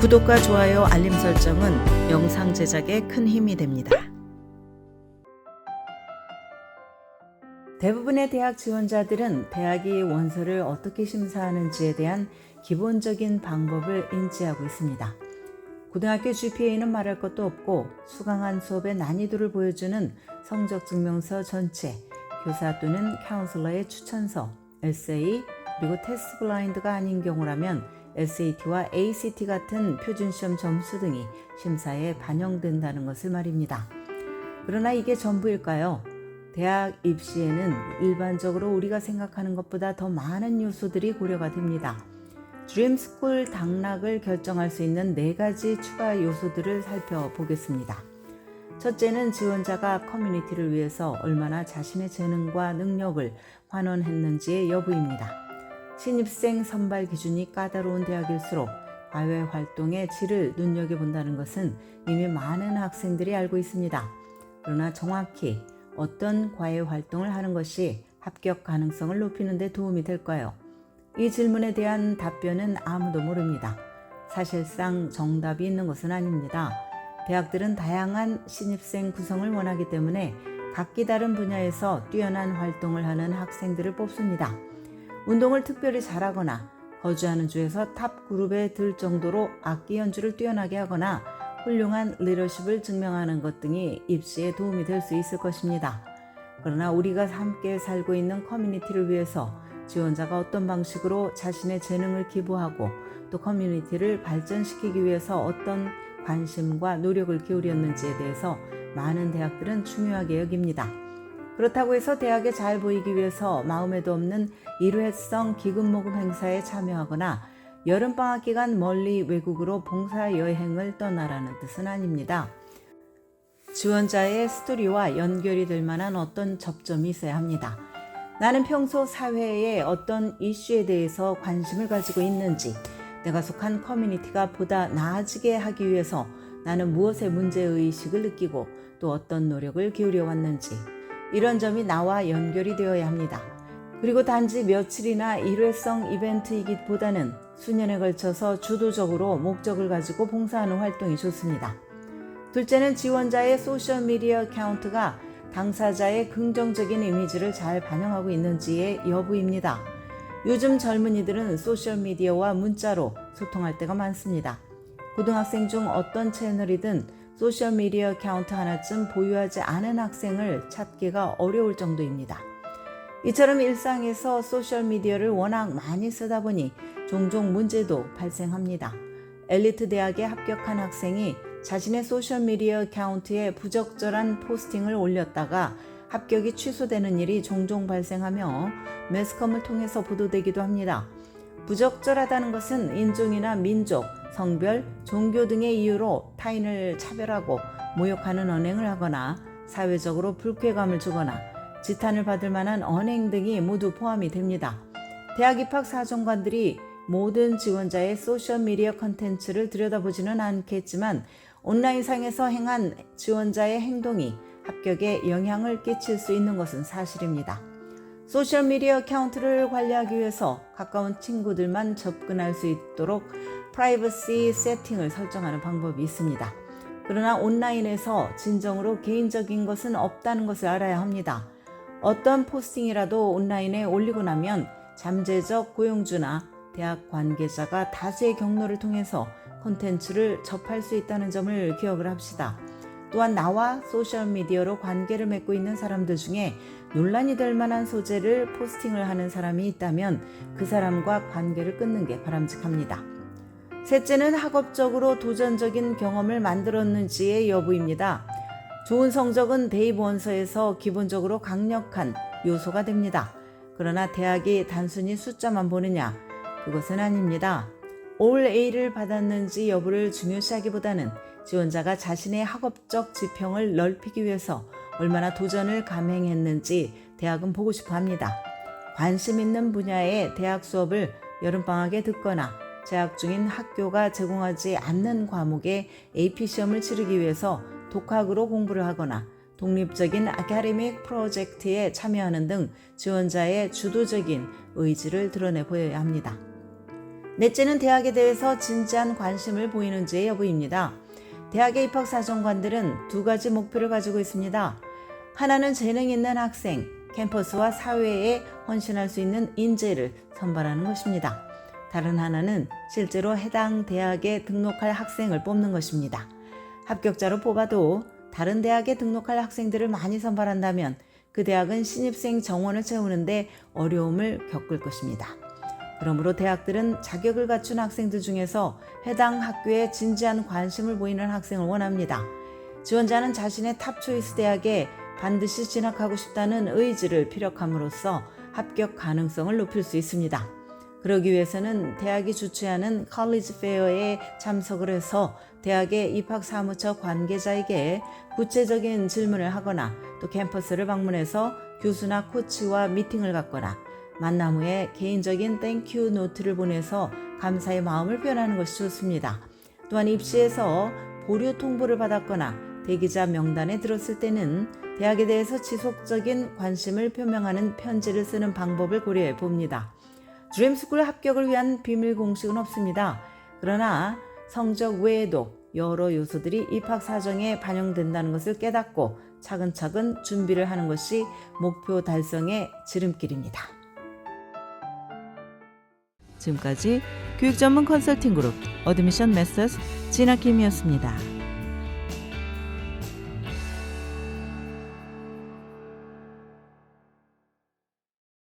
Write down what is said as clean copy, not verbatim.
구독과 좋아요, 알림 설정은 영상 제작에 큰 힘이 됩니다. 대부분의 대학 지원자들은 대학이 원서를 어떻게 심사하는지에 대한 기본적인 방법을 인지하고 있습니다. 고등학교 GPA는 말할 것도 없고 수강한 수업의 난이도를 보여주는 성적증명서 전체, 교사 또는 카운슬러의 추천서, 에세이, 그리고 테스트 블라인드가 아닌 경우라면 SAT와 ACT 같은 표준시험 점수 등이 심사에 반영된다는 것을 말입니다. 그러나 이게 전부일까요? 대학 입시에는 일반적으로 우리가 생각하는 것보다 더 많은 요소들이 고려가 됩니다. 드림스쿨 당락을 결정할 수 있는 4가지 추가 요소들을 살펴보겠습니다. 첫째는 지원자가 커뮤니티를 위해서 얼마나 자신의 재능과 능력을 환원했는지의 여부입니다. 신입생 선발 기준이 까다로운 대학일수록 과외 활동의 질을 눈여겨본다는 것은 이미 많은 학생들이 알고 있습니다. 그러나 정확히 어떤 과외 활동을 하는 것이 합격 가능성을 높이는 데 도움이 될까요? 이 질문에 대한 답변은 아무도 모릅니다. 사실상 정답이 있는 것은 아닙니다. 대학들은 다양한 신입생 구성을 원하기 때문에 각기 다른 분야에서 뛰어난 활동을 하는 학생들을 뽑습니다. 운동을 특별히 잘하거나 거주하는 주에서 탑 그룹에 들 정도로 악기 연주를 뛰어나게 하거나 훌륭한 리더십을 증명하는 것 등이 입시에 도움이 될 수 있을 것입니다. 그러나 우리가 함께 살고 있는 커뮤니티를 위해서 지원자가 어떤 방식으로 자신의 재능을 기부하고 또 커뮤니티를 발전시키기 위해서 어떤 관심과 노력을 기울였는지에 대해서 많은 대학들은 중요하게 여깁니다. 그렇다고 해서 대학에 잘 보이기 위해서 마음에도 없는 일회성 기금모금 행사에 참여하거나 여름방학 기간 멀리 외국으로 봉사여행을 떠나라는 뜻은 아닙니다. 지원자의 스토리와 연결이 될 만한 어떤 접점이 있어야 합니다. 나는 평소 사회의 어떤 이슈에 대해서 관심을 가지고 있는지, 내가 속한 커뮤니티가 보다 나아지게 하기 위해서 나는 무엇에 문제의식을 느끼고 또 어떤 노력을 기울여 왔는지, 이런 점이 나와 연결이 되어야 합니다. 그리고 단지 며칠이나 일회성 이벤트이기보다는 수년에 걸쳐서 주도적으로 목적을 가지고 봉사하는 활동이 좋습니다. 둘째는 지원자의 소셜미디어 어카운트가 당사자의 긍정적인 이미지를 잘 반영하고 있는지의 여부입니다. 요즘 젊은이들은 소셜미디어와 문자로 소통할 때가 많습니다. 고등학생 중 어떤 채널이든 소셜미디어 어카운트 하나쯤 보유하지 않은 학생을 찾기가 어려울 정도입니다. 이처럼 일상에서 소셜미디어를 워낙 많이 쓰다 보니 종종 문제도 발생합니다. 엘리트 대학에 합격한 학생이 자신의 소셜미디어 어카운트에 부적절한 포스팅을 올렸다가 합격이 취소되는 일이 종종 발생하며 매스컴을 통해서 보도되기도 합니다. 부적절하다는 것은 인종이나 민족, 성별, 종교 등의 이유로 타인을 차별하고 모욕하는 언행을 하거나 사회적으로 불쾌감을 주거나 지탄을 받을 만한 언행 등이 모두 포함이 됩니다. 대학 입학 사정관들이 모든 지원자의 소셜미디어 컨텐츠를 들여다보지는 않겠지만 온라인상에서 행한 지원자의 행동이 합격에 영향을 끼칠 수 있는 것은 사실입니다. 소셜미디어 어카운트를 관리하기 위해서 가까운 친구들만 접근할 수 있도록 프라이버시 세팅을 설정하는 방법이 있습니다. 그러나 온라인에서 진정으로 개인적인 것은 없다는 것을 알아야 합니다. 어떤 포스팅이라도 온라인에 올리고 나면 잠재적 고용주나 대학 관계자가 다수의 경로를 통해서 콘텐츠를 접할 수 있다는 점을 기억을 합시다. 또한 나와 소셜미디어로 관계를 맺고 있는 사람들 중에 논란이 될 만한 소재를 포스팅을 하는 사람이 있다면 그 사람과 관계를 끊는 게 바람직합니다. 셋째는 학업적으로 도전적인 경험을 만들었는지의 여부입니다. 좋은 성적은 대입 원서에서 기본적으로 강력한 요소가 됩니다. 그러나 대학이 단순히 숫자만 보느냐? 그것은 아닙니다. 올 A를 받았는지 여부를 중요시하기보다는 지원자가 자신의 학업적 지평을 넓히기 위해서 얼마나 도전을 감행했는지 대학은 보고 싶어 합니다. 관심 있는 분야의 대학 수업을 여름방학에 듣거나 재학 중인 학교가 제공하지 않는 과목의 AP시험을 치르기 위해서 독학으로 공부를 하거나 독립적인 아카데믹 프로젝트에 참여하는 등 지원자의 주도적인 의지를 드러내 보여야 합니다. 넷째는 대학에 대해서 진지한 관심을 보이는지의 여부입니다. 대학의 입학사정관들은 두 가지 목표를 가지고 있습니다. 하나는 재능 있는 학생, 캠퍼스와 사회에 헌신할 수 있는 인재를 선발하는 것입니다. 다른 하나는 실제로 해당 대학에 등록할 학생을 뽑는 것입니다. 합격자로 뽑아도 다른 대학에 등록할 학생들을 많이 선발한다면 그 대학은 신입생 정원을 채우는데 어려움을 겪을 것입니다. 그러므로 대학들은 자격을 갖춘 학생들 중에서 해당 학교에 진지한 관심을 보이는 학생을 원합니다. 지원자는 자신의 탑초이스 대학에 반드시 진학하고 싶다는 의지를 피력함으로써 합격 가능성을 높일 수 있습니다. 그러기 위해서는 대학이 주최하는 컬리지 페어에 참석을 해서 대학의 입학사무처 관계자에게 구체적인 질문을 하거나 또 캠퍼스를 방문해서 교수나 코치와 미팅을 갖거나 만남 후에 개인적인 땡큐 노트를 보내서 감사의 마음을 표현하는 것이 좋습니다. 또한 입시에서 보류 통보를 받았거나 대기자 명단에 들었을 때는 대학에 대해서 지속적인 관심을 표명하는 편지를 쓰는 방법을 고려해 봅니다. 드림스쿨 합격을 위한 비밀 공식은 없습니다. 그러나 성적 외에도 여러 요소들이 입학 사정에 반영된다는 것을 깨닫고 차근차근 준비를 하는 것이 목표 달성의 지름길입니다. 지금까지 교육 전문 컨설팅 그룹 어드미션 메서스 진아킴이었습니다.